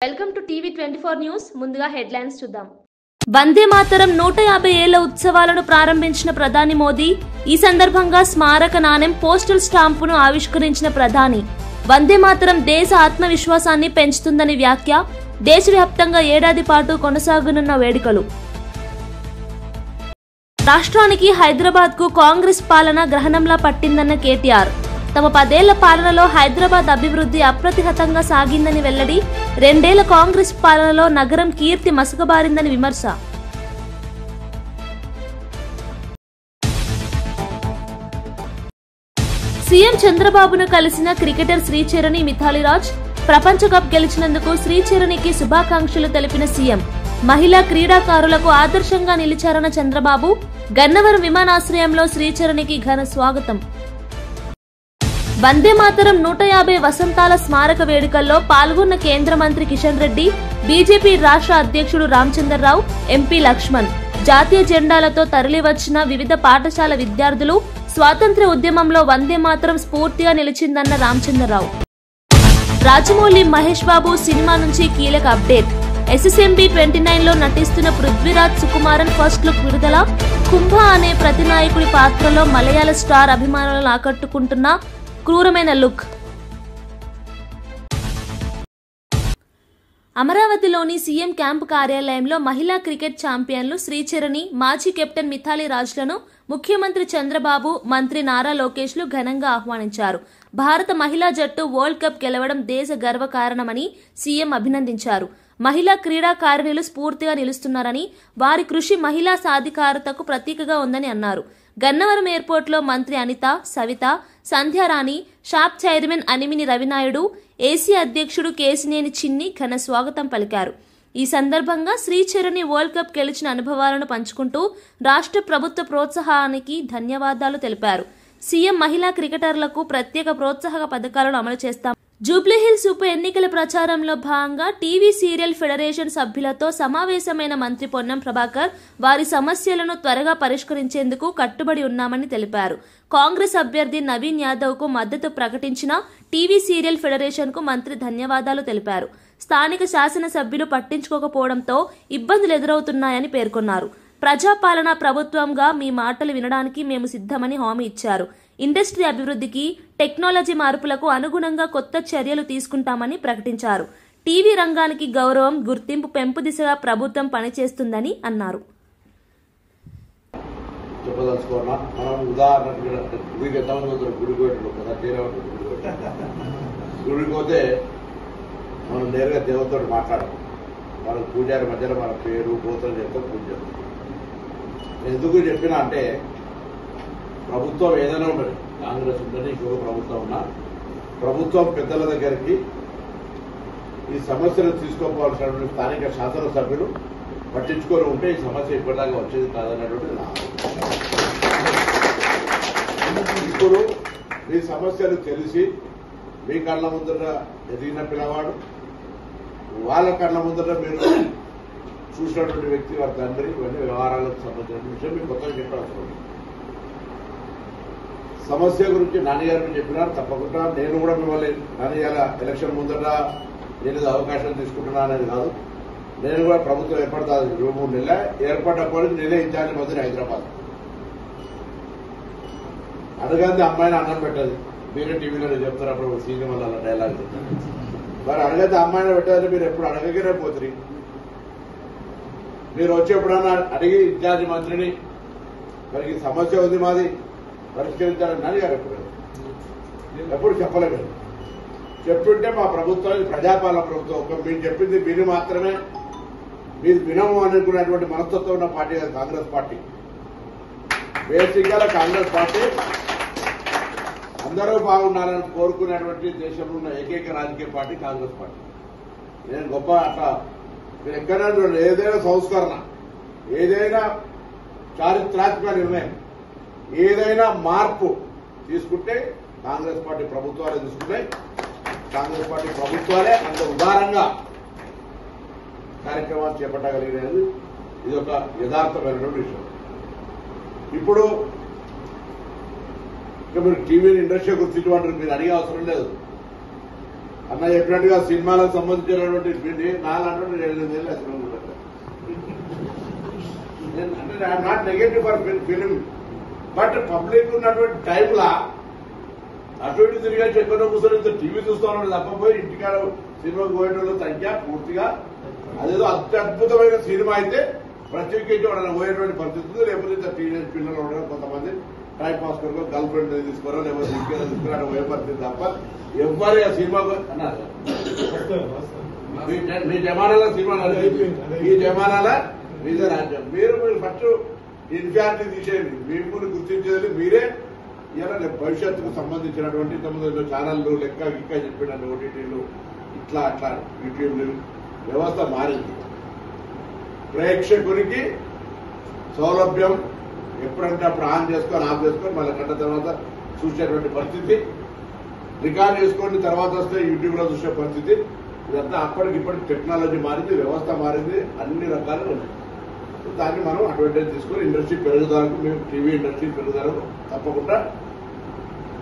Welcome to TV 24 news. ముందుగా headlines చూద్దాం. వందే మాతరం 150 ఏళ్ల ఉత్సవాలను ప్రారంభించిన ప్రధాని మోదీ. ఈ సందర్భంగా స్మారక నాణెం పోస్టల్ స్టాంపును ఆవిష్కరించిన ప్రధాని. వందే మాతరం దేశ ఆత్మవిశ్వాసాన్ని పెంచుతుందని వ్యాఖ్య. దేశవ్యాప్తంగా ఏడాది పాటు కొనసాగనున్న వేడుకలు. రాష్ట్రానికి హైదరాబాద్కు కాంగ్రెస్ పాలన గ్రహణంలా పట్టిందన్న కేటీఆర్. తమ 10 ఏళ్ల పాలనలో హైదరాబాద్ అభివృద్ధి అప్రతిహతంగా సాగిందని వెల్లడి. 2 ఏళ్ల కాంగ్రెస్ పాలనలో నగరం కీర్తి మసకబారిందని విమర్శ. సీఎం చంద్రబాబును కలిసిన క్రికెటర్ శ్రీచరణి, మిథాలీ రాజ్. ప్రపంచ కప్ గెలిచినందుకు శ్రీచరణికి శుభాకాంక్షలు తెలిపిన సీఎం. మహిళా క్రీడాకారులకు ఆదర్శంగా నిలిచారన్న చంద్రబాబు. గన్నవరం విమానాశ్రయంలో శ్రీచరణికి ఘన స్వాగతం. వందే మాతరం 150 వసంతాల స్మారక వేడుకల్లో పాల్గొన్న కేంద్ర మంత్రి కిషన్ రెడ్డి, బీజేపీ రాష్ట్ర అధ్యక్షుడు రామచంద్రరావు, ఎంపీ లక్ష్మణ్. జాతీయ జెండాలతో తరలివచ్చిన వివిధ పాఠశాల విద్యార్థులు. స్వాతంత్ర్య ఉద్యమంలో వందే మాతరం స్ఫూర్తిగా నిలిచిందన్న రామచంద్రరావు. రాజమౌళి, మహేష్ బాబు సినిమా నుంచి కీలక అప్డేట్. SSMB 29లో నటిస్తున్న పృథ్వీరాజ్ సుకుమారన్ ఫస్ట్ లుక్ విడుదల. కుంభ అనే ప్రతినాయకుడి పాత్రలో మలయాళ స్టార్ అభిమానులను ఆకట్టుకుంటున్న క్రూరమైన లుక్. అమరావతిలోని సీఎం క్యాంపు కార్యాలయంలో మహిళా క్రికెట్ ఛాంపియన్లు శ్రీచరణి, మాజీ కెప్టెన్ మిథాలీ రాజ్లను ముఖ్యమంత్రి చంద్రబాబు, మంత్రి నారా లోకేష్లు ఘనంగా ఆహ్వానించారు. భారత మహిళా జట్టు వరల్డ్ కప్ గెలవడం దేశ గర్వకారణమని సీఎం అభినందించారు. మహిళా క్రీడాకారిణులు స్ఫూర్తిగా నిలుస్తున్నారని, వారి కృషి మహిళా సాధికారతకు ప్రతీకగా ఉందని అన్నారు. గన్నవరం ఎయిర్పోర్ట్లో మంత్రి Anitha, Savitha, Sandhyarani, SAAP chairman Animini Ravinaidu, AC అధ్యక్షుడు కేసినేని చిన్ని ఘన స్వాగతం పలికారు. ఈ సందర్భంగా శ్రీచరణి వరల్డ్ కప్ గెలిచిన అనుభవాలను పంచుకుంటూ రాష్ట్ర ప్రభుత్వ ప్రోత్సాహానికి ధన్యవాదాలు తెలిపారు. సీఎం మహిళా క్రికెటర్లకు ప్రత్యేక ప్రోత్సాహక పథకాలను అమలు చేస్తాం. జూబ్లీహిల్స్ ఉప ఎన్నికల ప్రచారంలో భాగంగా టీవీ సీరియల్ ఫెడరేషన్ సభ్యులతో సమావేశమైన మంత్రి పొన్నం ప్రభాకర్ వారి సమస్యలను త్వరగా పరిష్కరించేందుకు కట్టుబడి ఉన్నామని తెలిపారు. కాంగ్రెస్ అభ్యర్థి నవీన్ యాదవ్ కు మద్దతు ప్రకటించిన టీవీ సీరియల్ ఫెడరేషన్ కు మంత్రి ధన్యవాదాలు తెలిపారు. స్థానిక శాసనసభ్యులు పట్టించుకోకపోవడంతో ఇబ్బందులు ఎదురవుతున్నాయని పేర్కొన్నారు. ప్రజాపాలన ప్రభుత్వంగా మీ మాటలు వినడానికి మేము సిద్ధమని హామీ ఇచ్చారు. ఇండస్ట్రీ అభివృద్ధికి, టెక్నాలజీ మార్పులకు అనుగుణంగా కొత్త చర్యలు తీసుకుంటామని ప్రకటించారు. టీవీ రంగానికి గౌరవం, గుర్తింపు పెంపు దిశగా ప్రభుత్వం పనిచేస్తుందని అన్నారు. గుడిపోతే మనం నేరుగా దేవతతో మాట్లాడము. మన పూజారి మధ్యలో మన పేరు గోత్రం చెప్తే పూజ చేస్తాం. ఎందుకు చెప్పినా అంటే ప్రభుత్వం ఏదైనా ఉండదు, కాంగ్రెస్ ఉందని ఇంకొక ప్రభుత్వం ఉన్నా, ప్రభుత్వం పెద్దల దగ్గరికి ఈ సమస్యను తీసుకోవాల్సినటువంటి స్థానిక శాసనసభ్యులు పట్టించుకొని ఉంటే ఈ సమస్య ఇప్పటిదాకా వచ్చేది కాదన్నటువంటి నా ఇప్పుడు మీ సమస్యలు తెలిసి మీ కళ్ళ ముందర ఎదిగిన పిల్లవాడు, వాళ్ళ కళ్ళ ముందర మీరు చూసినటువంటి వ్యక్తి, వారి తండ్రి, ఇవన్నీ వ్యవహారాలకు సంబంధించిన విషయం మీకు కొత్తగా చెప్పాల్సి సమస్య గురించి నాన్నగారు చెప్పినారు. తప్పకుండా నేను కూడా మిమ్మల్ని నాన్నగారు ఎలక్షన్ ముందర నేను అవకాశం తీసుకుంటున్నా అనేది కాదు. నేను కూడా ప్రభుత్వం ఏర్పడతాను 2-3 నెలల ఏర్పడ్డప్పటికి నేనే ఇన్ఛార్జి మంత్రి హైదరాబాద్. అడగంది అమ్మాయిని అన్నం పెట్టదు. మీరే టీవీలో చెప్తారు అప్పుడు సీనియర్ వల్ల డైలాగ్ మరి అడగద్దు అమ్మాయిని పెట్టాలని మీరు ఎప్పుడు అడగగానే పోతుంది. మీరు వచ్చి ఎప్పుడన్నా అడిగి ఇన్ఛార్జి మంత్రిని మరి సమస్య ఉంది మాది పరిష్కరించాలని నాన్నగారు ఎప్పుడు చెప్పలేదు. చెప్తుంటే మా ప్రభుత్వం ఇది ప్రజాపాలన ప్రభుత్వం, ఒక మీరు చెప్పింది మీరు మాత్రమే, మీరు వినము అనుకున్నటువంటి మనస్తత్వం ఉన్న పార్టీ కాదు కాంగ్రెస్ పార్టీ. బేసిక్గా కాంగ్రెస్ పార్టీ అందరూ బాగున్నారని కోరుకునేటువంటి దేశంలో ఉన్న ఏకైక రాజకీయ పార్టీ కాంగ్రెస్ పార్టీ. నేను గొప్ప అట్లా మీరు ఎక్కడైనా చూడండి, ఏదైనా సంస్కరణ, ఏదైనా చారిత్రాత్మక నిర్ణయం, ఏదైనా మార్పు తీసుకుంటే కాంగ్రెస్ పార్టీ ప్రభుత్వాలే తీసుకుంటాయి. కాంగ్రెస్ పార్టీ ప్రభుత్వాలే అంత ఉదారంగా కార్యక్రమాలు చేపట్టగలిగినది. ఇది ఒక యథార్థమైనటువంటి విషయం. ఇప్పుడు మీరు టీవీ ఇండస్ట్రీ గురించి మీరు అడిగే అవసరం లేదు. అన్న చెప్పినట్టుగా సినిమాలకు సంబంధించినటువంటి నాలుగు 8 ఏళ్ళు సినిమా అంటే I'm not negative for film, but public ఉన్నటువంటి టైంలో అటు ఇటు తిరిగా ఎక్కడో కూర్చొని టీవీ చూస్తూ ఉన్నాడు తప్పపోయి ఇంటికాడ సినిమాకి పోయేటోళ్ళు సంఖ్య పూర్తిగా అదేదో అత్యద్భుతమైన సినిమా అయితే ప్రత్యేకించి వాళ్ళని పోయేటువంటి పరిస్థితులు, లేకపోతే టీనేజ్ పిల్లలు ఉండడం కొంతమంది టైం పాస్ కొరకు గర్ల్ ఫ్రెండ్ తీసుకోవడం, లేకపోతే ఇంకేదో తీసుకురా పోయే పరిస్థితి తప్ప ఎవ్వరు ఆ సినిమా అన్నారు. మీ జమానాల సినిమా ఈ జమానాల మీదే రాజ్యం. మీరు ఫస్ట్ ఇన్ఛార్జి తీసేయండి, మిమ్మల్ని గుర్తించేది మీరే. ఇలా భవిష్యత్తుకు సంబంధించినటువంటి ఇంతకుముందు ఛానళ్లు లెక్క ఇంకా చెప్పిన ఓటీటీలు ఇట్లా అట్లా యూట్యూబ్లు వ్యవస్థ మారింది. ప్రేక్షకునికి సౌలభ్యం ఎప్పుడంటే అప్పుడు ఆఫ్ చేసుకొని మళ్ళీ గంట తర్వాత చూసేటువంటి పరిస్థితి, రికార్డ్ చేసుకొని తర్వాత వస్తే యూట్యూబ్ లో చూసే పరిస్థితి. ఇదంతా అప్పటికిప్పటికి టెక్నాలజీ మారింది, వ్యవస్థ మారింది, అన్ని రకాలు ఉన్నాయి. దాన్ని మనం అడ్వాంటేజ్ తీసుకొని ఇండస్ట్రీ పెరుగుదలకు, మేము టీవీ ఇండస్ట్రీ పెరుగుదలకు తప్పకుండా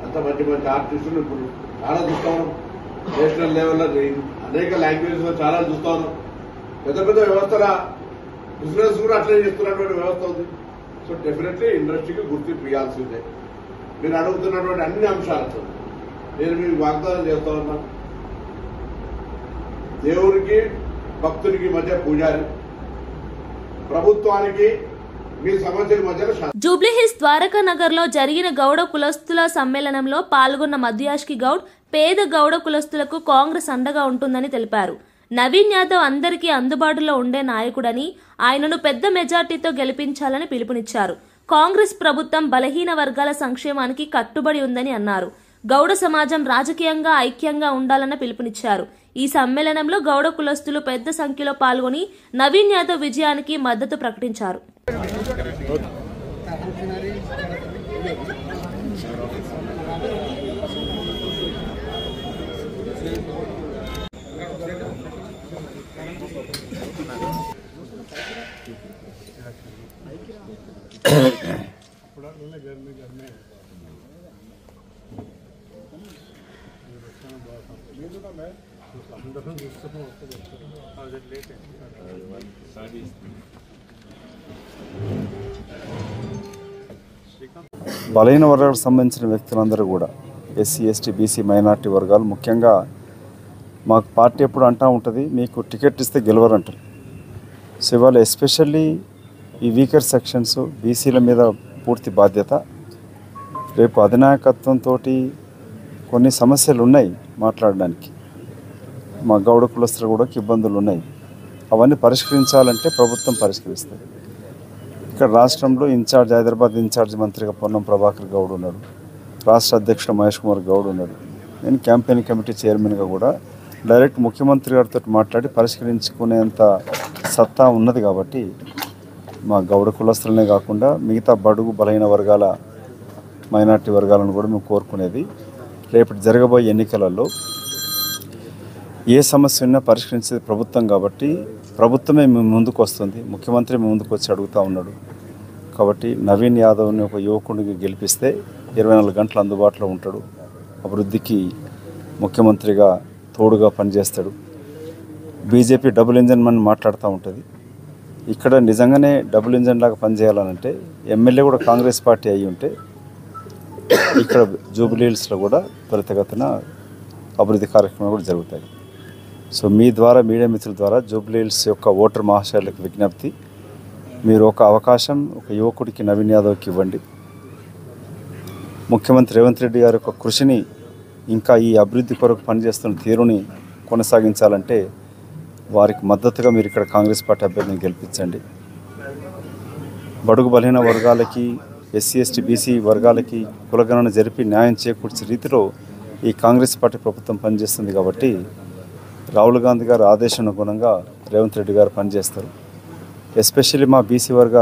అంత మంచి మంచి ఆర్టిస్టులు ఇప్పుడు చాలా చూస్తా ఉన్నాం. నేషనల్ లెవెల్లో అనేక లాంగ్వేజెస్ లో చాలా చూస్తా ఉన్నాం. పెద్ద పెద్ద వ్యవస్థల బిజినెస్ కూడా అట్లే చేస్తున్నటువంటి వ్యవస్థ ఉంది. సో డెఫినెట్లీ ఇండస్ట్రీకి గుర్తింపు ఇవ్వాల్సిందే. మీరు అడుగుతున్నటువంటి అన్ని అంశాలతో నేను మీకు వాగ్దానం చేస్తా ఉన్నా. దేవునికి భక్తునికి మధ్య పూజారి, ప్రభుత్వానికి మీ సమస్యల మధ్యలో. జూబ్లీహిల్స్ ద్వారకా నగర్ లో జరిగిన గౌడ కులస్తుల సమ్మేళనంలో పాల్గొన్న మధ్యాష్కి గౌడ్ పేద గౌడ కులస్తులకు కాంగ్రెస్ అండగా ఉంటుందని తెలిపారు. నవీన్ యాదవ్ అందరికీ అందుబాటులో ఉండే నాయకుడని, ఆయనను పెద్ద మెజార్టీతో గెలిపించాలని పిలుపునిచ్చారు. కాంగ్రెస్ ప్రభుత్వం బలహీన వర్గాల సంక్షేమానికి కట్టుబడి ఉందని అన్నారు. గౌడ సమాజం రాజకీయంగా ఐక్యంగా ఉండాలన్న పిలుపునిచ్చారు. ఈ సమ్మేళనంలో గౌడ కులస్తులు పెద్ద సంఖ్యలో పాల్గొని నవీన్ యాదవ్ విజయానికి మద్దతు ప్రకటించారు. బలహీన వర్గాలకు సంబంధించిన వ్యక్తులందరూ కూడా ఎస్సీ, ఎస్టీ, బీసీ, మైనార్టీ వర్గాలు ముఖ్యంగా మాకు పార్టీ ఎప్పుడు అంటూ ఉంటుంది, మీకు టికెట్ ఇస్తే గెలవరంటారు. సో ఇవాళ ఎస్పెషల్లీ ఈ వీకర్ సెక్షన్స్ బీసీల మీద పూర్తి బాధ్యత. రేపు అధినాయకత్వంతో కొన్ని సమస్యలు ఉన్నాయి మాట్లాడడానికి. మా గౌడ కులస్తులు కూడా ఇబ్బందులు ఉన్నాయి. అవన్నీ పరిష్కరించాలంటే ప్రభుత్వం పరిష్కరిస్తుంది. ఇక్కడ రాష్ట్రంలో ఇన్ఛార్జ్, హైదరాబాద్ ఇన్ఛార్జ్ మంత్రిగా పొన్నం ప్రభాకర్ గౌడ్ ఉన్నాడు, రాష్ట్ర అధ్యక్షుడు మహేష్ కుమార్ గౌడ్ ఉన్నాడు. నేను క్యాంపెయిన్ కమిటీ చైర్మన్గా కూడా డైరెక్ట్ ముఖ్యమంత్రి గారితో మాట్లాడి పరిష్కరించుకునేంత సత్తా ఉన్నది. కాబట్టి మా గౌడ కులస్తులనే కాకుండా మిగతా బడుగు బలహీన వర్గాల, మైనార్టీ వర్గాలను కూడా మేము కోరుకునేది, రేపటి జరగబోయే ఎన్నికలలో ఏ సమస్య ఉన్నా పరిష్కరించేది ప్రభుత్వం. కాబట్టి ప్రభుత్వమే మేము ముందుకు వస్తుంది, ముఖ్యమంత్రి మేము ముందుకు వచ్చి అడుగుతూ ఉన్నాడు. కాబట్టి నవీన్ యాదవ్ని ఒక యువకుడికి గెలిపిస్తే 24 గంటలు అందుబాటులో ఉంటాడు, అభివృద్ధికి ముఖ్యమంత్రిగా తోడుగా పనిచేస్తాడు. బీజేపీ డబుల్ ఇంజన్ అని మాట్లాడుతూ ఉంటుంది. ఇక్కడ నిజంగానే డబుల్ ఇంజన్ లాగా పనిచేయాలనంటే ఎమ్మెల్యే కూడా కాంగ్రెస్ పార్టీ అయి ఉంటే ఇక్కడ జూబ్లీహిల్స్లో కూడా త్వరితగతిన అభివృద్ధి కార్యక్రమాలు కూడా జరుగుతాయి. సో మీ ద్వారా, మీడియా మిత్రుల ద్వారా జూబ్లీహిల్స్ యొక్క ఓటర్ మహాశయులకు విజ్ఞప్తి, మీరు ఒక అవకాశం ఒక యువకుడికి నవీన్ యాదవ్కి ఇవ్వండి. ముఖ్యమంత్రి రేవంత్ రెడ్డి గారి యొక్క కృషిని, ఇంకా ఈ అభివృద్ధి కొరకు పనిచేస్తున్న తీరుని కొనసాగించాలంటే వారికి మద్దతుగా మీరు ఇక్కడ కాంగ్రెస్ పార్టీ అభ్యర్థిని గెలిపించండి. బడుగు బలహీన వర్గాలకి, ఎస్సీ, ఎస్టీ, బీసీ వర్గాలకి కులగణన జరిపి న్యాయం చేకూర్చే రీతిలో ఈ కాంగ్రెస్ పార్టీ ప్రభుత్వం పనిచేస్తుంది. కాబట్టి రాహుల్ గాంధీ గారి ఆదేశానుగుణంగా రేవంత్ రెడ్డి గారు పనిచేస్తారు. ఎస్పెషల్లీ మా బీసీ వర్గ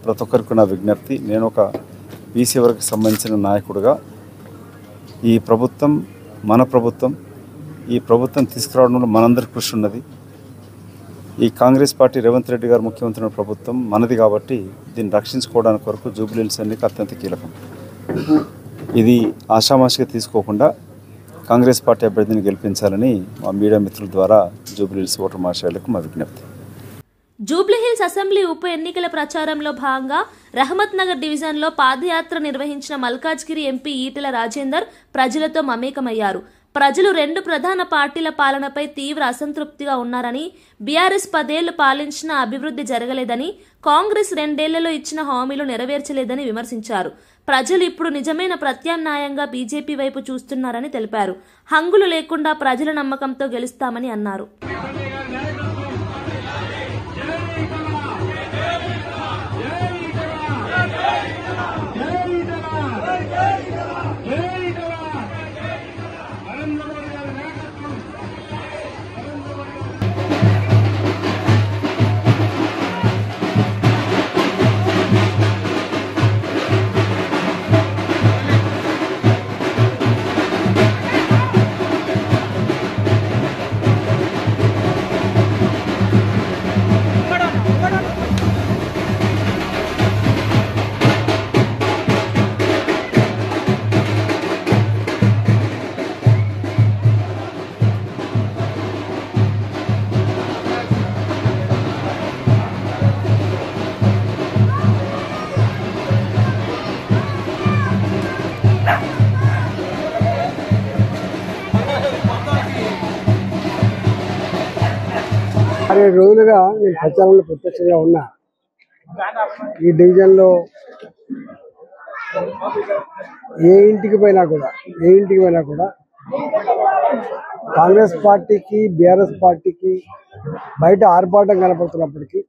ప్రతి ఒక్కరికి నా విజ్ఞప్తి, నేను ఒక బీసీ వర్గకు సంబంధించిన నాయకుడిగా ఈ ప్రభుత్వం మన ప్రభుత్వం, ఈ ప్రభుత్వం తీసుకురావడంలో మనందరి కృషి ఉన్నది. ఈ కాంగ్రెస్ పార్టీ రేవంత్ రెడ్డి గారు ముఖ్యమంత్రి ప్రభుత్వం మనది. కాబట్టి దీన్ని రక్షించుకోవడానికి వరకు జూబ్లీహిల్స్ ఎన్నిక అత్యంత కీలకం. ఇది ఆషామాషిగా తీసుకోకుండా కాంగ్రెస్ పార్టీ అభ్యర్థిని గెలిపించాలని మా మీడియా మిత్రుల ద్వారా జూబ్లీహిల్స్ ఓటర్ మహాశయులకు మా విజ్ఞప్తి. జూబ్లీహిల్స్ అసెంబ్లీ ఉప ఎన్నికల ప్రచారంలో భాగంగా రహమత్ నగర్ డివిజన్లో పాదయాత్ర నిర్వహించిన మల్కాజ్గిరి ఎంపీ ఈటెల రాజేందర్ ప్రజలతో మమేకమయ్యారు. ప్రజలు 2 ప్రధాన పార్టీల పాలనపై తీవ్ర అసంతృప్తిగా ఉన్నారని, బీఆర్ఎస్ 10 ఏళ్లు పాలించినా అభివృద్ధి జరగలేదని, కాంగ్రెస్ 2 ఏళ్లలో ఇచ్చిన హామీలు నెరవేర్చలేదని విమర్శించారు. ప్రజలు ఇప్పుడు నిజమైన ప్రత్యామ్నాయంగా బీజేపీ వైపు చూస్తున్నారని తెలిపారు. హంగులు లేకుండా ప్రజల నమ్మకంతో గెలుస్తామని అన్నారు. అరే రోజులుగా నేను ప్రచారంలో ప్రత్యక్షంగా ఉన్నా. ఈ డివిజన్లో ఏ ఇంటికి పోయినా కూడా కాంగ్రెస్ పార్టీకి బీఆర్ఎస్ పార్టీకి బయట ఆర్భాటం కనపడుతున్నప్పటికీ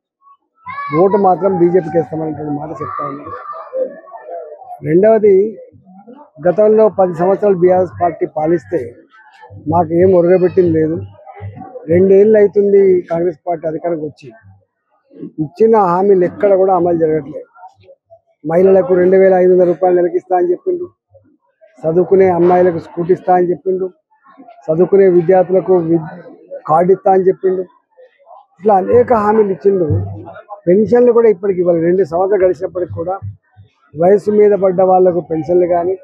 ఓటు మాత్రం బీజేపీకి వేస్తామనేటువంటి మాట చెప్తా ఉన్నారు. రెండవది, గతంలో 10 సంవత్సరాలు బీఆర్ఎస్ పార్టీ పాలిస్తే మాకు ఏం ఒరగబెట్టింది లేదు. 2 ఏళ్ళు అవుతుంది కాంగ్రెస్ పార్టీ అధికారంకి వచ్చి. ఇచ్చిన హామీలు ఎక్కడ కూడా అమలు జరగట్లేదు. మహిళలకు 2500 రూపాయలు నెలకి ఇస్తా అని చెప్పిండు, చదువుకునే అమ్మాయిలకు స్కూటీ ఇస్తా అని చెప్పిండు, చదువుకునే విద్యార్థులకు కార్డు ఇస్తా అని చెప్పిండు. ఇట్లా అనేక హామీలు ఇచ్చిండు. పెన్షన్లు కూడా ఇప్పటికి ఇవ్వాలి. 2 సంవత్సరాలు గడిచినప్పటికి కూడా వయసు మీద పడ్డ వాళ్లకు పెన్షన్లు కానీ,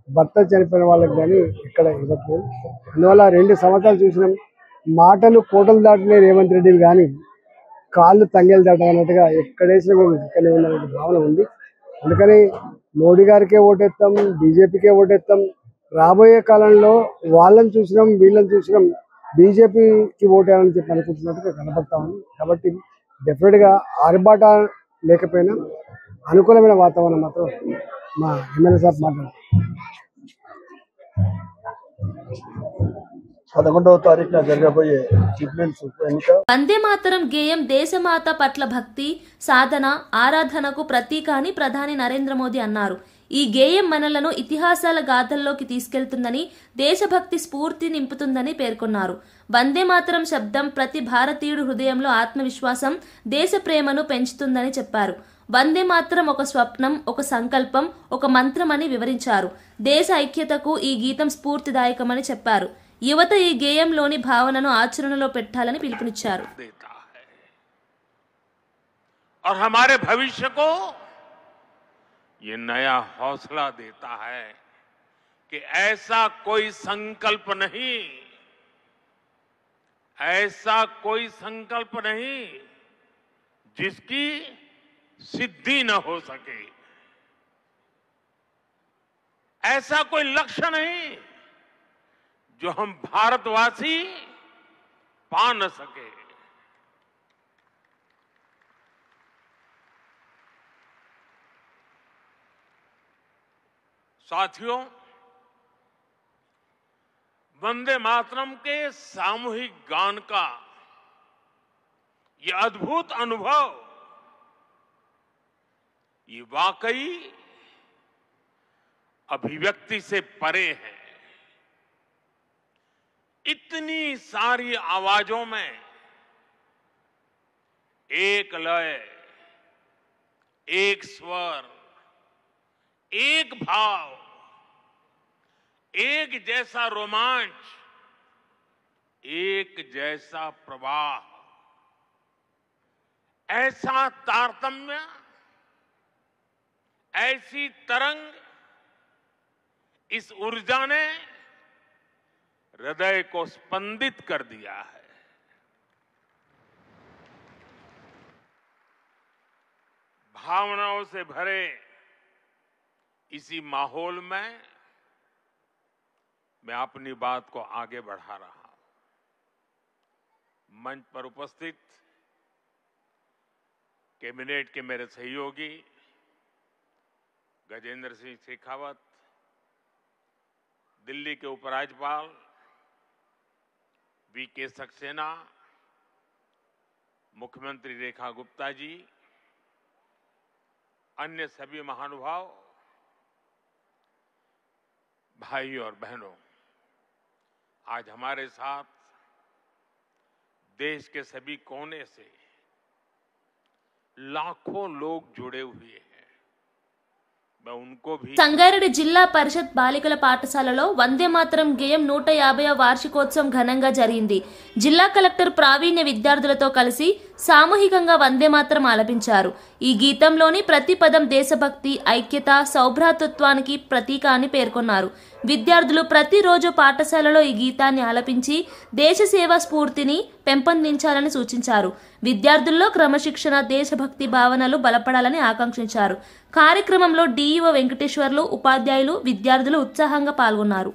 భర్త చనిపోయిన వాళ్ళకి కానీ ఇక్కడ ఇవ్వట్లేదు. అందువల్ల 2 సంవత్సరాలు చూసినాం. మాటలు కోటలు దాటినే రేవంత్ రెడ్డి కానీ కాళ్ళు తంగేలు దాటన్నట్టుగా ఎక్కడేసినా కూడా ఇక్కడనే ఉన్న భావన ఉంది. అందుకని మోడీ గారికే ఓటేస్తాం, బీజేపీకే ఓటేస్తాం. రాబోయే కాలంలో వాళ్ళని చూసినాం, వీళ్ళని చూసినాం, బీజేపీకి ఓటేయాలని చెప్పి అనుకుంటున్నట్టుగా కనపడతా ఉంది. కాబట్టి డెఫినెట్గా ఆర్భాట లేకపోయినా అనుకూలమైన వాతావరణం మాత్రం మా ఎమ్మెల్యే సాబ్ మాట్లాడారు. 11వ తారీఖున జరగబోయే జూబ్లీహిల్స్ ఎన్నిక వందే మాతరం గేయం దేశమాత పట్ల భక్తి, సాధన, ఆరాధనకు ప్రతీక అని ప్రధాని నరేంద్ర మోదీ అన్నారు. ఈ గేయం మనలను ఇతిహాసాల గాథల్లోకి తీసుకెళ్తుందని, దేశభక్తి స్ఫూర్తి నింపుతుందని పేర్కొన్నారు. వందే మాతరం శబ్దం ప్రతి భారతీయుడు హృదయంలో ఆత్మవిశ్వాసం, దేశ ప్రేమను పెంచుతుందని చెప్పారు. వందే మాతరం ఒక స్వప్నం, ఒక సంకల్పం, ఒక మంత్రం అని వివరించారు. దేశ ఐక్యతకు ఈ గీతం స్ఫూర్తిదాయకమని చెప్పారు. యువత ఈ గేయంలోని భావనను ఆచరణలో పెట్టాలని పిలుపునిచ్చారు. और हमारे भविष्य को ये नया हौसला देता है कि ऐसा कोई संकल्प नहीं जिसकी सिद्धि न हो सके, ऐसा कोई लक्ष्य नहीं जो हम भारतवासी पा न सके। साथियों, वंदे मातरम के सामूहिक गान का ये अद्भुत अनुभव ये वाकई अभिव्यक्ति से परे है। इतनी सारी आवाजों में एक लय, एक स्वर, एक भाव, एक जैसा रोमांच, एक जैसा प्रवाह, ऐसा तारतम्य, ऐसी तरंग, इस ऊर्जा ने हृदय को स्पंदित कर दिया है। भावनाओं से भरे इसी माहौल में मैं अपनी बात को आगे बढ़ा रहा हूं। मंच पर उपस्थित कैबिनेट के मेरे सहयोगी गजेंद्र सिंह शेखावत, दिल्ली के उपराज्यपाल वीके सक्सेना, मुख्यमंत्री रेखा गुप्ता जी, अन्य सभी महानुभाव, भाई और बहनों, आज हमारे साथ देश के सभी कोने से लाखों लोग जुड़े हुए हैं। मैं उनको भी సంగారెడ్డి జిల్లా పరిషత్ బాలికల పాఠశాలలో వందే మాతరం గేయం 150వ వార్షికోత్సవం ఘనంగా జరిగింది. జిల్లా కలెక్టర్ ప్రావీణ్య విద్యార్థులతో కలిసి సామూహికంగా వందే మాతరం ఆలపించారు. ఈ గీతంలోని ప్రతి పదం దేశభక్తి, ఐక్యత, సౌభ్రాతృత్వానికి ప్రతీక అని పేర్కొన్నారు. విద్యార్థులు ప్రతిరోజు పాఠశాలలో ఈ గీతాన్ని ఆలపించి దేశ సేవా స్ఫూర్తిని పెంపొందించాలని సూచించారు. విద్యార్థుల్లో క్రమశిక్షణ, దేశభక్తి భావనలు బలపడాలని ఆకాంక్షించారు. కార్యక్రమంలో డిఈఓ వెంకటేశ్వర్లు, ఉపాధ్యాయులు, విద్యార్థులు ఉత్సాహంగా పాల్గొన్నారు.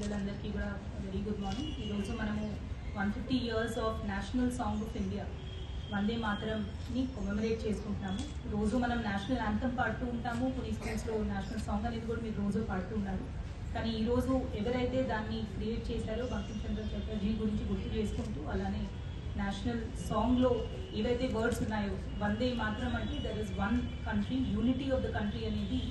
పిల్లలందరికీ కూడా వెరీ గుడ్ మార్నింగ్. ఈరోజు మనము 150 years of national song of India Vande మాతరంని కొమెమరేట్ చేసుకుంటున్నాము. రోజు మనం నేషనల్ యాంథమ్ పాడుతూ ఉంటాము, కొన్ని స్కూల్స్లో నేషనల్ సాంగ్ అనేది కూడా మీరు రోజు పాడుతూ ఉన్నారు. కానీ ఈరోజు ఎవరైతే దాన్ని క్రియేట్ చేశారో బంకించంద్ర చటర్జీ గురించి గుర్తు చేసుకుంటూ, అలానే నేషనల్ సాంగ్లో ఏవైతే వర్డ్స్ ఉన్నాయో వందే మాతరం అంటే there is one country, unity of the country అనేది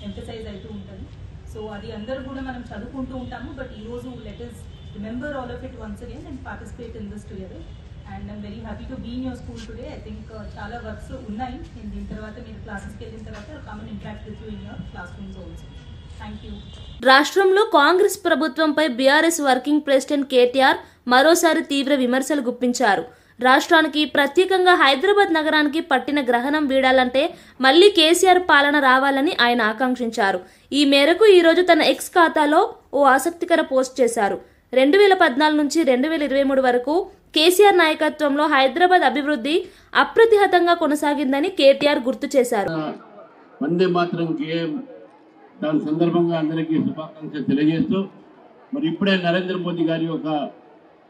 ఎంఫసైజ్ అవుతూ ఉంటుంది. సో అది అందరూ కూడా మనం చదువుకుంటూ ఉంటాము. బట్ ఈరోజు let us remember all of it once again and participate in this together. And I'm very happy to be in your school today. I think చాలా వర్క్స్ ఉన్నాయి. దీని తర్వాత మీరు క్లాసెస్కి వెళ్ళిన తర్వాత come and interact with you in your classrooms also. Thank you. రాష్ట్రంలో కాంగ్రెస్ ప్రభుత్వంపై బీఆర్ఎస్ వర్కింగ్ ప్రెసిడెంట్ కేటీఆర్ మరోసారి తీవ్ర విమర్శలు గుప్పించారు. రాష్ట్రానికి, ప్రత్యేకంగా హైదరాబాద్ నగరానికి పట్టిన గ్రహణం వీడాలంటే మళ్లీ కేసీఆర్ పాలన రావాలని ఆయన ఆకాంక్షించారు. ఈ మేరకు ఈరోజు తన ఎక్స్ ఖాతాలో ఓ ఆసక్తికర పోస్ట్ చేశారు. 2014 నుంచి 2023 వరకు కేసీఆర్ నాయకత్వంలో హైదరాబాద్ అభివృద్ధి అప్రతిహతంగా కొనసాగిందని కేటీఆర్ గుర్తు చేశారు. వందే మాతరం గేయం దాని సందర్భంగా అందరికీ శుభాకాంక్షలు తెలియజేస్తూ, మరి ఇప్పుడే నరేంద్ర మోదీ గారి ఒక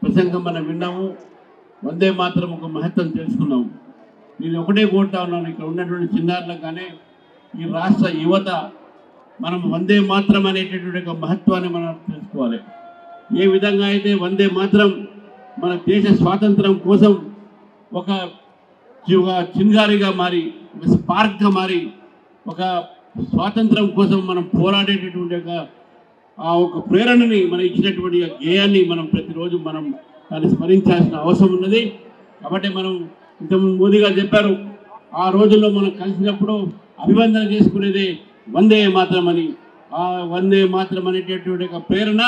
ప్రసంగం మనం విన్నాము. వందే మాతరం ఒక మహత్వం తెలుసుకున్నాము. నేను ఒకటే కోరుతా ఉన్నాను, ఇక్కడ ఉన్నటువంటి చిన్నారులకు కానీ ఈ రాష్ట్ర యువత మనం వందే మాతరం అనేటటువంటి ఒక మహత్వాన్ని మనం తెలుసుకోవాలి. ఏ విధంగా అయితే వందే మాతరం మన దేశ స్వాతంత్రం కోసం ఒక చింగారిగా మారి, ఒక స్పార్క్గా మారి, ఒక స్వాతంత్రం కోసం మనం పోరాడేటటువంటి ఒక ప్రేరణని మనం ఇచ్చినటువంటి గేయాన్ని మనం ప్రతిరోజు మనం దాన్ని స్మరించాల్సిన అవసరం ఉన్నది. కాబట్టి మనం ఇంతకుముందు మోదీ గారు చెప్పారు, ఆ రోజుల్లో మనం కలిసినప్పుడు అభివందన చేసుకునేదే వందే మాతరం అని. ఆ వందే మాతరం అనేటటువంటి ఒక ప్రేరణ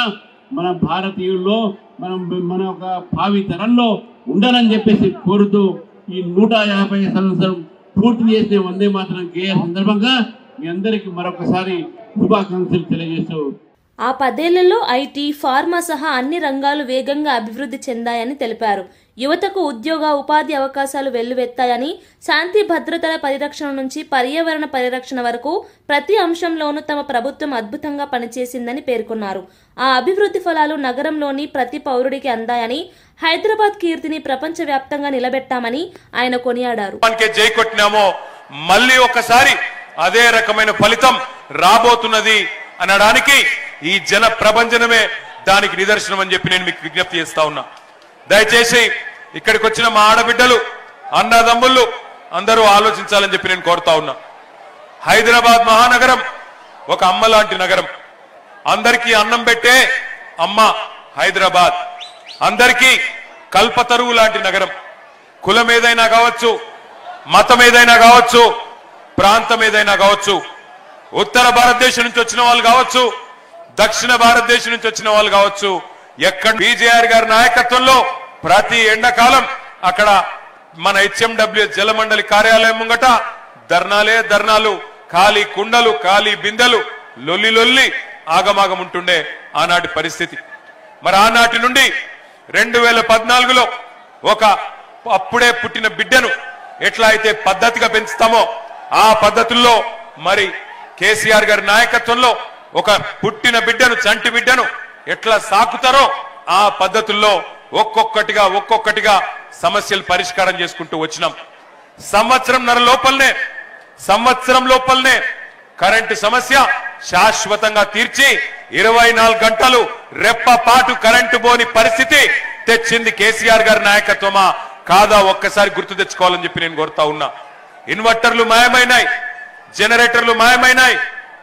మన భారతీయుల్లో, మన ఒక భావి తరంలో ఉండాలని చెప్పేసి కోరుతూ ఈ 150 సంవత్సరం పూర్తి చేసిన వందే మాత్రం గేయ సందర్భంగా మీ అందరికీ మరొకసారి శుభాకాంక్షలు తెలియజేస్తూ ఆ 10 ఏళ్లలో ఐటీ, ఫార్మా సహా అన్ని రంగాలు వేగంగా అభివృద్ధి చెందాయని తెలిపారు. యువతకు ఉద్యోగ, ఉపాధి అవకాశాలు వెల్లువెత్తాయని, శాంతి భద్రతల పరిరక్షణ నుంచి పర్యావరణ పరిరక్షణ వరకు ప్రతి అంశంలోనూ తమ ప్రభుత్వం అద్భుతంగా పనిచేసిందని పేర్కొన్నారు. ఆ అభివృద్ధి ఫలాలు నగరంలోని ప్రతి పౌరుడికి అందాయని, హైదరాబాద్ కీర్తిని ప్రపంచవ్యాప్తంగా నిలబెట్టామని ఆయన కొనియాడారు. జై కొట్టినామో మళ్ళీ ఒకసారి అదే రకమైన ఫలితం రాబోతున్నది అనడానికి ఈ జన ప్రభంజనమే దానికి నిదర్శనం అని చెప్పి నేను మీకు విజ్ఞప్తి చేస్తా ఉన్నా. దయచేసి ఇక్కడికి వచ్చిన మా ఆడబిడ్డలు, అన్నదమ్ముళ్ళు అందరూ ఆలోచించాలని చెప్పి నేను కోరుతా ఉన్నా. హైదరాబాద్ మహానగరం ఒక అమ్మ లాంటి నగరం. అందరికీ అన్నం పెట్టే అమ్మ హైదరాబాద్. అందరికీ కల్పతరువు లాంటి నగరం. కులం ఏదైనా కావచ్చు, మతం ఏదైనా కావచ్చు, ప్రాంతం ఏదైనా కావచ్చు, ఉత్తర భారతదేశం నుంచి వచ్చిన వాళ్ళు కావచ్చు, దక్షిణ భారతదేశం నుంచి వచ్చిన వాళ్ళు కావచ్చు, ఎక్కడ బీజేఆర్ గారి నాయకత్వంలో ప్రతి ఎండాకాలం అక్కడ మన హెచ్ఎండబ్ల్యూఎస్ జలమండలి కార్యాలయం ముంగట ధర్నాలు, ఖాళీ కుండలు, ఖాళీ బిందెలు, లొల్లి ఆగమాగం ఉంటుండే ఆనాటి పరిస్థితి. మరి ఆనాటి నుండి 2014లో ఒక అప్పుడే పుట్టిన బిడ్డను ఎట్లా అయితే పద్ధతిగా పెంచుతామో ఆ పద్ధతుల్లో మరి కేసీఆర్ గారి నాయకత్వంలో ఒక పుట్టిన బిడ్డను, చంటి బిడ్డను ఎట్లా సాకుతారో ఆ పద్ధతుల్లో ఒక్కొక్కటిగా సమస్యలు పరిష్కారం చేసుకుంటూ వచ్చినాం. సంవత్సరం లోపలనే కరెంటు సమస్య శాశ్వతంగా తీర్చి 24 గంటలు రెప్పపాటు కరెంటు పోని పరిస్థితి తెచ్చింది కేసీఆర్ గారి నాయకత్వమా కాదా ఒక్కసారి గుర్తు తెచ్చుకోవాలని చెప్పి నేను కోరుతా ఉన్నా. ఇన్వర్టర్లు మాయమైనాయి, జనరేటర్లు మాయమైనాయి.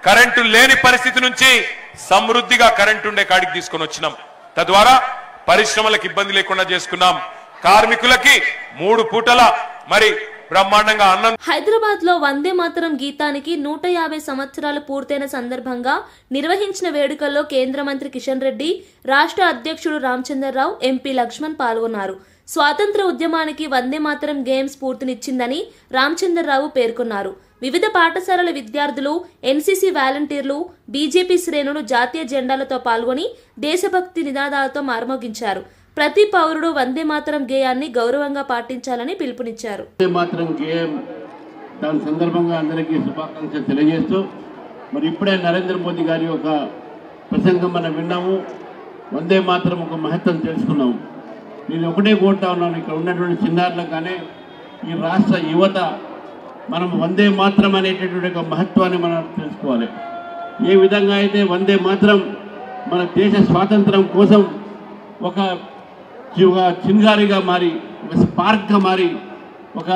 కరెంటు లేని పరిస్థితి నుంచి సమృద్ధిగా కరెంటు ఉండే కాడికి తీసుకొని వచ్చినాం. తద్వారా పరిశ్రమలకు ఇబ్బంది లేకుండా చేసుకున్నాం. కార్మికులకి 3 పూటల మరి బ్రహ్మాండంగా అన్నం. హైదరాబాద్ లో వందే మాతరం గీతానికి 150 సంవత్సరాలు పూర్తయిన సందర్భంగా నిర్వహించిన వేడుకల్లో కేంద్ర మంత్రి కిషన్ రెడ్డి, రాష్ట్ర అధ్యక్షుడు రామచంద్రరావు, ఎంపీ లక్ష్మణ్ పాల్గొన్నారు. స్వాతంత్ర ఉద్యమానికి వందే మాతరం గేమ్ స్ఫూర్తినిచ్చిందని రామచంద్రరావు పేర్కొన్నారు. వివిధ పాఠశాలల విద్యార్థులు, ఎన్సీసీ వాలంటీర్లు, బీజేపీ శ్రేణులు జాతీయ జెండాలతో పాల్గొని దేశభక్తి నినాదాలతో మార్మోగించారు. ప్రతి పౌరుడు వందే మాతరం గేయాన్ని గౌరవంగా పాటించాలని పిలుపునిచ్చారు. వందే మాతరం గేయం దాని సందర్భంగా అందరికీ శుభాకాంక్షలు తెలియజేస్తూ మరి ఇప్పుడే నరేంద్ర మోదీ గారి ఒక ప్రసంగం మనం విన్నాము. వందే మాతరం ఒక మహత్వం తెలుసుకున్నాము. నేను ఒకటే కోరుతా ఉన్నాను, ఇక్కడ ఉన్నటువంటి చిన్నారులకు కానీ ఈ రాష్ట్ర యువత మనం వందే మాతరం అనేటటువంటి ఒక మహత్వాన్ని మనం తెలుసుకోవాలి. ఏ విధంగా అయితే వందే మాతరం మన దేశ స్వాతంత్రం కోసం ఒక చింగారిగా మారి, ఒక స్పార్క్గా మారి, ఒక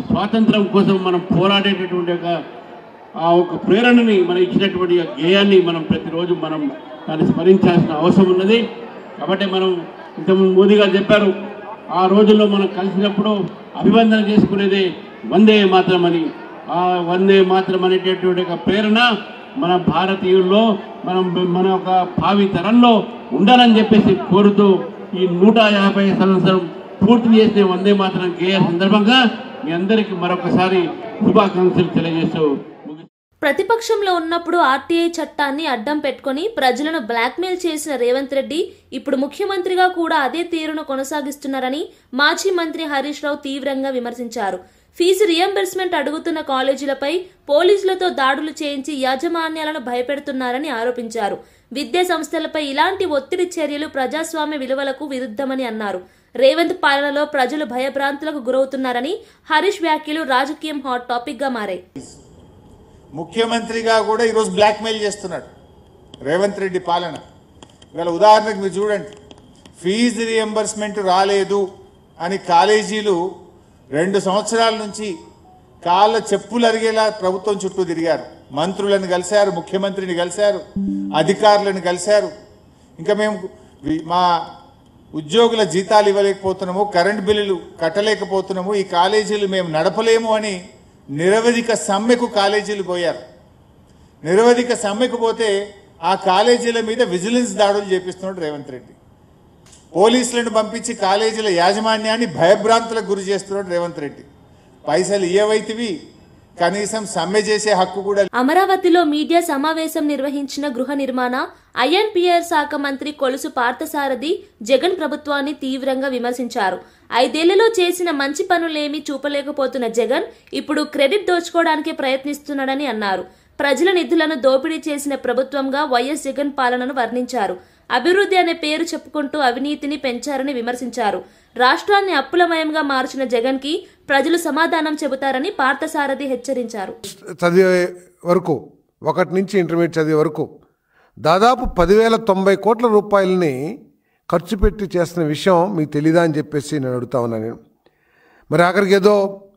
స్వాతంత్రం కోసం మనం పోరాడేటటువంటి ఒక ప్రేరణని మనం ఇచ్చినటువంటి గేయాన్ని మనం ప్రతిరోజు మనం దాన్ని స్మరించాల్సిన అవసరం ఉన్నది. కాబట్టి మనం ఇంతకుముందు మోదీ గారు చెప్పారు, ఆ రోజుల్లో మనం కలిసినప్పుడు అభివందన చేసుకునేదే వందే మాతరం అని. ఆ వందే మాతరం అనేటటువంటి ఒక ప్రేరణ మన భారతీయుల్లో మన ఒక భావి తరంలో ఉండాలని చెప్పేసి కోరుతూ ఈ 150 సంవత్సరం పూర్తి చేసిన వందే మాతరం గేయ సందర్భంగా మీ అందరికీ మరొకసారి శుభాకాంక్షలు తెలియజేస్తూ ప్రతిపక్షంలో ఉన్నప్పుడు ఆర్టీఐ చట్టాన్ని అడ్డం పెట్టుకుని ప్రజలను బ్లాక్మెయిల్ చేసిన రేవంత్ రెడ్డి ఇప్పుడు ముఖ్యమంత్రిగా కూడా అదే తీరును కొనసాగిస్తున్నారని మాజీ మంత్రి హరీష్ రావు తీవ్రంగా విమర్శించారు. ఫీజు రియంబర్స్మెంట్ అడుగుతున్న కాలేజీలపై పోలీసులతో దాడులు చేయించి యాజమాన్యాలను భయపెడుతున్నారని ఆరోపించారు. విద్యా సంస్థలపై ఇలాంటి ఒత్తిడి చర్యలు ప్రజాస్వామ్య విలువలకు విరుద్ధమని అన్నారు. రేవంత్ పాలనలో ప్రజలు భయభ్రాంతులకు గురవుతున్నారని హరీష్ వ్యాఖ్యలు రాజకీయం హాట్ టాపిక్ గా మారాయి. ముఖ్యమంత్రిగా కూడా ఈరోజు బ్లాక్మెయిల్ చేస్తున్నాడు రేవంత్ రెడ్డి పాలన. ఇవాళ ఉదాహరణకు మీరు చూడండి, ఫీజు రియంబర్స్మెంట్ రాలేదు అని కాలేజీలు 2 సంవత్సరాల నుంచి కాళ్ళ చెప్పులు అరిగేలా ప్రభుత్వం చుట్టూ తిరిగారు. మంత్రులను కలిశారు, ముఖ్యమంత్రిని కలిశారు, అధికారులను కలిశారు. ఇంకా మేము మా ఉద్యోగుల జీతాలు ఇవ్వలేకపోతున్నాము, కరెంట్ బిల్లులు కట్టలేకపోతున్నాము, ఈ కాలేజీలు మేము నడపలేము అని నిరవధిక సమ్మెకు కాలేజీలు పోయారు. నిరవధిక సమ్మెకు పోతే ఆ కాలేజీల మీద విజిలెన్స్ దాడులు చేపిస్తున్నాడు రేవంత్ రెడ్డి. పోలీసులను పంపించి కాలేజీల యాజమాన్యాన్ని భయభ్రాంతులకు గురి చేస్తున్నాడు రేవంత్ రెడ్డి. పైసలు ఇయ్యవైతివి, కనీసం సమ్మె చేసే హక్కు కూడా. అమరావతిలో మీడియా సమావేశం నిర్వహించిన గృహ నిర్మాణ ఐఎన్పిఆర్ శాఖ మంత్రి కొలుసు పార్థసారథి జగన్ ప్రభుత్వాన్ని తీవ్రంగా విమర్శించారు. 5 ఏళ్లలో చేసిన మంచి పనులేమీ చూపలేకపోతున్న జగన్ ఇప్పుడు క్రెడిట్ దోచుకోవడానికి ప్రయత్నిస్తున్నాడని అన్నారు. ప్రజల నిధులను దోపిడీ చేసిన ప్రభుత్వంగా వైఎస్ జగన్ పాలనను వర్ణించారు. అభివృద్ధి అనే పేరు చెప్పుకుంటూ అవినీతిని పెంచారని విమర్శించారు. రాష్ట్రాన్ని అప్పులమయంగా మార్చిన జగన్ కి ప్రజలు సమాధానం చెబుతారని పార్థసారథి హెచ్చరించారు. చదివే వరకు 1 నుంచి ఇంటర్మీడియట్ చదివే వరకు దాదాపు 10,090 కోట్ల రూపాయలని ఖర్చు పెట్టి చేస్తున్న విషయం మీకు తెలీదా అని చెప్పేసి నేను అడుగుతా ఉన్నాను. నేను మరి ఆఖరికి ఏదో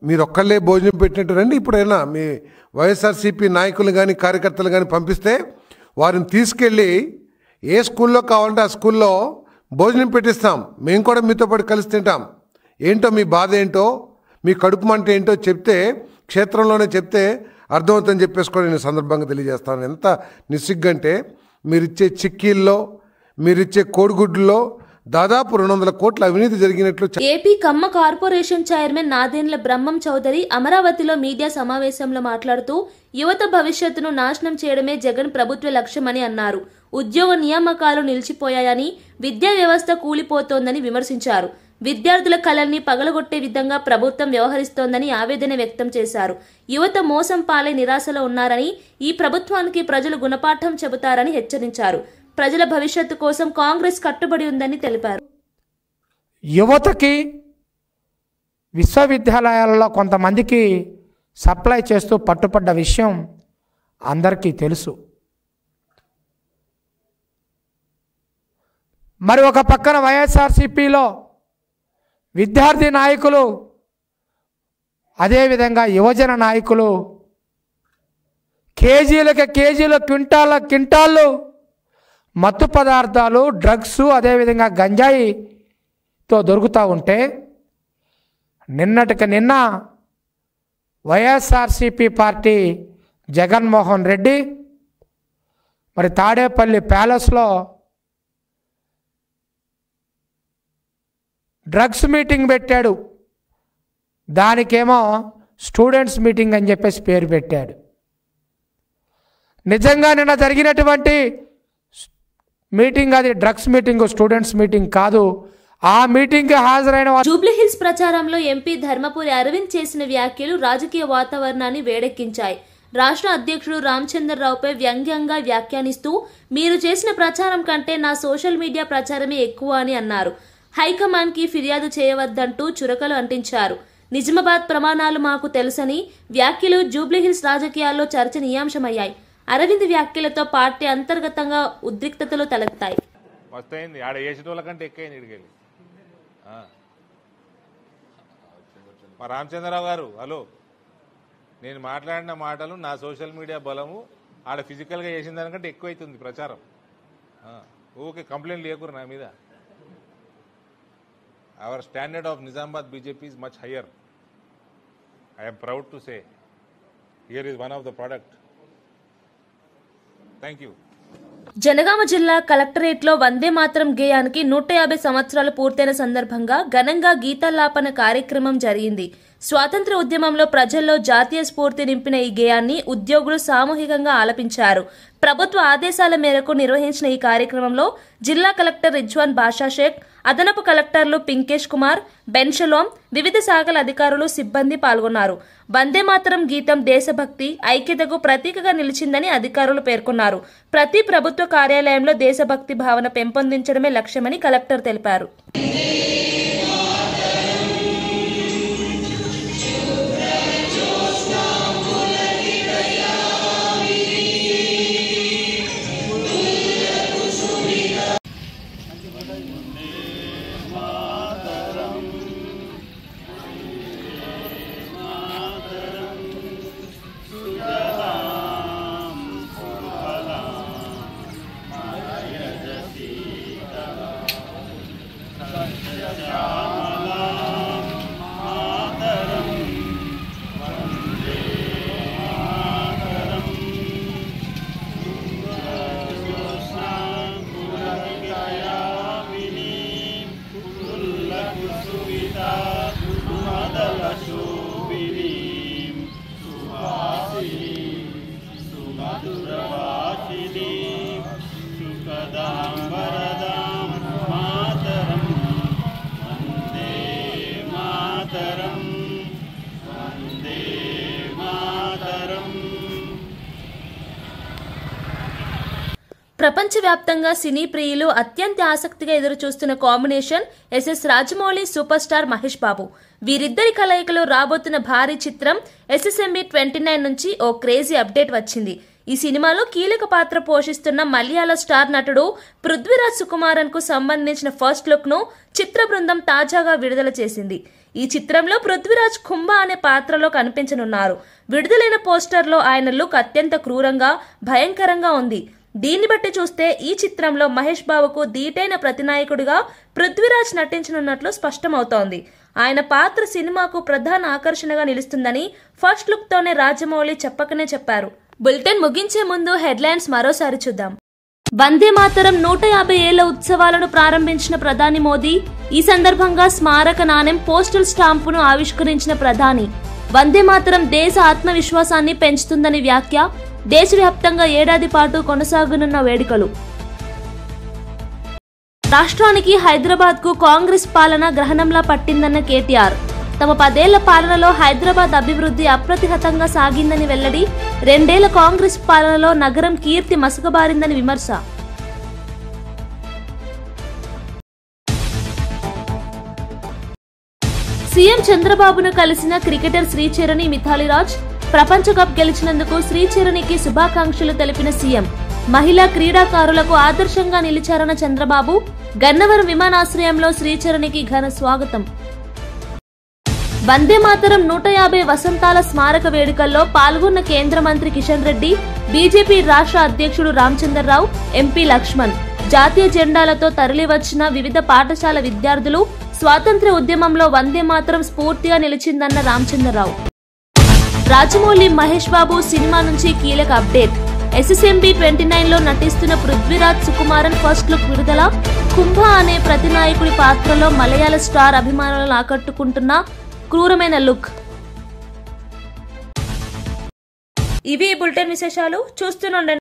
మీరు ఒక్కళ్ళే భోజనం పెట్టినట్టు రండి, ఇప్పుడైనా మీ వైఎస్ఆర్సీపీ నాయకులు కానీ కార్యకర్తలు కానీ పంపిస్తే వారిని తీసుకెళ్ళి ఏ స్కూల్లో కావాలంటే ఆ స్కూల్లో భోజనం పెట్టిస్తాం. మేము కూడా మీతో పాటు కలిసి తింటాం. ఏంటో మీ బాధ ఏంటో, మీ కడుపు మంట ఏంటో చెప్తే, క్షేత్రంలోనే చెప్తే అర్థమవుతుందని చెప్పేసుకోవడం నేను సందర్భంగా తెలియజేస్తాను. ఎంత నిస్సిగ్గంటే మీరిచ్చే చిక్కీల్లో, మీరిచ్చే కోడిగుడ్లలో దాదాపు 200 కోట్ల అవినీతి జరిగినట్లు. ఏపీ కమ్మ కార్పొరేషన్ చైర్మన్ నాదెండ్ల బ్రహ్మం చౌదరి అమరావతిలో మీడియా సమావేశంలో మాట్లాడుతూ యువత భవిష్యత్తును నాశనం చేయడమే జగన్ ప్రభుత్వ లక్ష్యమని అన్నారు. ఉద్యోగ నియామకాలు నిలిచిపోయాయని, విద్యా వ్యవస్థ కూలిపోతోందని విమర్శించారు. విద్యార్థుల కళల్ని పగలగొట్టే విధంగా ప్రభుత్వం వ్యవహరిస్తోందని ఆవేదన వ్యక్తం చేశారు. యువత మోసం పాలై నిరాశలో ఉన్నారని, ఈ ప్రభుత్వానికి ప్రజలు గుణపాఠం చెబుతారని హెచ్చరించారు. ప్రజల భవిష్యత్తు కోసం కాంగ్రెస్ కట్టుబడి ఉందని తెలిపారు. యువతకి విశ్వవిద్యాలయాలలో కొంతమందికి సప్లై చేస్తూ పట్టుపడ్డ విషయం అందరికీ తెలుసు. మరి ఒక పక్కన వైఎస్ఆర్సీపీలో విద్యార్థి నాయకులు, అదేవిధంగా యువజన నాయకులు కేజీలు క్వింటాళ్ళు మత్తు పదార్థాలు, డ్రగ్స్, అదేవిధంగా గంజాయితో దొరుకుతూ ఉంటే నిన్నటికి నిన్న వైఎస్ఆర్సీపీ పార్టీ జగన్మోహన్ రెడ్డి మరి తాడేపల్లి ప్యాలెస్లో డ్రగ్స్ మీటింగ్ పెట్టాడు. దానికేమో స్టూడెంట్స్ మీటింగ్ అని చెప్పేసి పేరు పెట్టాడు. నిజంగా నిన్న జరిగినటువంటి మీటింగ్ అది డ్రగ్స్ మీటింగ్, స్టూడెంట్స్ మీటింగ్ కాదు. ఆ మీటింగ్ కి హాజరైన జూబ్లీహిల్స్ ప్రచారంలో ఎంపీ ధర్మపురి అరవింద్ చేసిన వ్యాఖ్యలు రాజకీయ వాతావరణాన్ని వేడెక్కించాయి. రాష్ట్ర అధ్యక్షుడు రామచంద్రరావుపై వ్యంగ్యంగా వ్యాఖ్యానిస్తూ మీరు చేసిన ప్రచారం కంటే నా సోషల్ మీడియా ప్రచారమే ఎక్కువ అని అన్నారు. హైకమాండ్ కి ఫిర్యాదు చేయవద్దంటూ చురకలు అంటించారు. నిజామాబాద్ ప్రమాణాలు మాకు తెలుసని వ్యాఖ్యలు జూబ్లీహిల్స్ రాజకీయాల్లో చర్చనీయాంశమయ్యాయి. అరవింద్ వ్యాఖ్యలతో పార్టీ అంతర్గతంగా ఉద్రిక్తతలు తలెత్తాయి. మా రామచంద్రరావు గారు, హలో, నేను మాట్లాడిన మాటలు నా సోషల్ మీడియా బలము ఆడ ఫిజికల్గా చేసిన దానికంటే ఎక్కువైతుంది ప్రచారం. ఓకే, కంప్లైంట్ లేకురు నా మీద. Our standard of Nizamabad BJP is much higher. I am proud to say. Here is one of the product. Thank you. Janagama జిల్లా కలెక్టరేట్లో వందే మాతరం గేయానికి 150 సంవత్సరాలు పూర్తయిన సందర్భంగా ఘనంగా గీతాలాపన కార్యక్రమం జరిగింది. స్వాతంత్ర ఉద్యమంలో ప్రజల్లో జాతీయ స్ఫూర్తి నింపిన ఈ గేయాన్ని ఉద్యోగులు సామూహికంగా ఆలపించారు. ప్రభుత్వ ఆదేశాల మేరకు నిర్వహించిన ఈ కార్యక్రమంలో జిల్లా కలెక్టర్ రిజ్వాన్ బాషా షేక్, అదనపు కలెక్టర్లు పింకేష్ కుమార్, బెన్షలోం, వివిధ శాఖల అధికారులు, సిబ్బంది పాల్గొన్నారు. వందే మాతరం గీతం దేశభక్తి, ఐక్యతకు ప్రతీకగా నిలిచిందని అధికారులు పేర్కొన్నారు. ప్రతి ప్రభుత్వ కార్యాలయంలో దేశభక్తి భావన పెంపొందించడమే లక్ష్యమని కలెక్టర్ తెలిపారు. Yeah. ప్రపంచవ్యాప్తంగా సినీ ప్రియులు అత్యంత ఆసక్తిగా ఎదురుచూస్తున్న combination SS Rajamouli super star Mahesh Babu. వీరిద్దరి కలయికలో రాబోతున్న భారీ చిత్రం SSMB 29 నుంచి ఓ క్రేజీ అప్డేట్ వచ్చింది. ఈ సినిమాలో కీలక పాత్ర పోషిస్తున్న మలయాళ స్టార్ నటుడు పృథ్వీరాజ్ సుకుమారన్ కు సంబంధించిన ఫస్ట్ లుక్ ను చిత్ర బృందం తాజాగా విడుదల చేసింది. ఈ చిత్రంలో పృథ్వీరాజ్ కుంభ అనే పాత్రలో కనిపించనున్నారు. విడుదలైన పోస్టర్లో ఆయన లుక్ అత్యంత క్రూరంగా, భయంకరంగా ఉంది. దీన్ని బట్టి చూస్తే ఈ చిత్రంలో మహేష్ బాబుకు దీటైన ప్రతినాయకుడిగా పృథ్వీరాజ్ నటించనున్నట్లు స్పష్టమవుతోంది. ఆయన పాత్ర సినిమాకు ప్రధాన ఆకర్షణగా నిలుస్తుందని ఫస్ట్ లుక్ తోనే రాజమౌళి చెప్పకనే చెప్పారు. బులెటిన్ ముగించే ముందు హెడ్లైన్స్ మరోసారి చూద్దాం. వందే మాతరం 150 ఏళ్ల ఉత్సవాలను ప్రారంభించిన ప్రధాని మోదీ. ఈ సందర్భంగా స్మారక నాణెం, పోస్టల్ స్టాంపును ఆవిష్కరించిన ప్రధాని. వందే మాతరం దేశ ఆత్మవిశ్వాసాన్ని పెంచుతుందని వ్యాఖ్య. దేశవ్యాప్తంగా ఏడాది పాటు కొనసాగనున్న వేడుకలు. రాష్ట్రానికి హైదరాబాద్ కు కాంగ్రెస్ పాలన గ్రహణంలా పట్టిందన్న కేటీఆర్. తమ 10 ఏళ్ల పాలనలో హైదరాబాద్ అభివృద్ధి అప్రతిహతంగా సాగిందని వెల్లడి. 2 ఏళ్ల కాంగ్రెస్ పాలనలో నగరం కీర్తి మసకబారిందని విమర్శ. సీఎం చంద్రబాబును కలిసిన క్రికెటర్ శ్రీచరణి, మిథాలీ రాజ్. ప్రపంచ కప్ గెలిచినందుకు శ్రీచరణికి శుభాకాంక్షలు తెలిపిన సీఎం. మహిళా క్రీడాకారులకు ఆదర్శంగా నిలిచారన్న చంద్రబాబు. గన్నవరం విమానాశ్రయంలో శ్రీచరణికి ఘన స్వాగతం. వందే మాతరం 150 వసంతాల స్మారక వేడుకల్లో పాల్గొన్న కేంద్ర మంత్రి కిషన్ రెడ్డి, బీజేపీ రాష్ట్ర అధ్యక్షుడు రామచంద్రరావు, ఎంపీ లక్ష్మణ్. జాతీయ జెండాలతో తరలివచ్చిన వివిధ పాఠశాల విద్యార్థులు. స్వాతంత్ర్య ఉద్యమంలో వందే మాతరం స్ఫూర్తిగా నిలిచిందన్న రామచంద్రరావు. రాజమౌళి, మహేష్ బాబు సినిమా నుంచి కీలక అప్డేట్. SSMB 29లో నటిస్తున్న పృథ్వీరాజ్ సుకుమారన్ ఫస్ట్ లుక్ విడుదల. కుంభ అనే ప్రతినాయకుడి పాత్రలో మలయాళ స్టార్ అభిమానులను ఆకట్టుకుంటున్న క్రూరమైన లుక్. ఇవి బులెటిన్ విశేషాలు. చూస్తూనే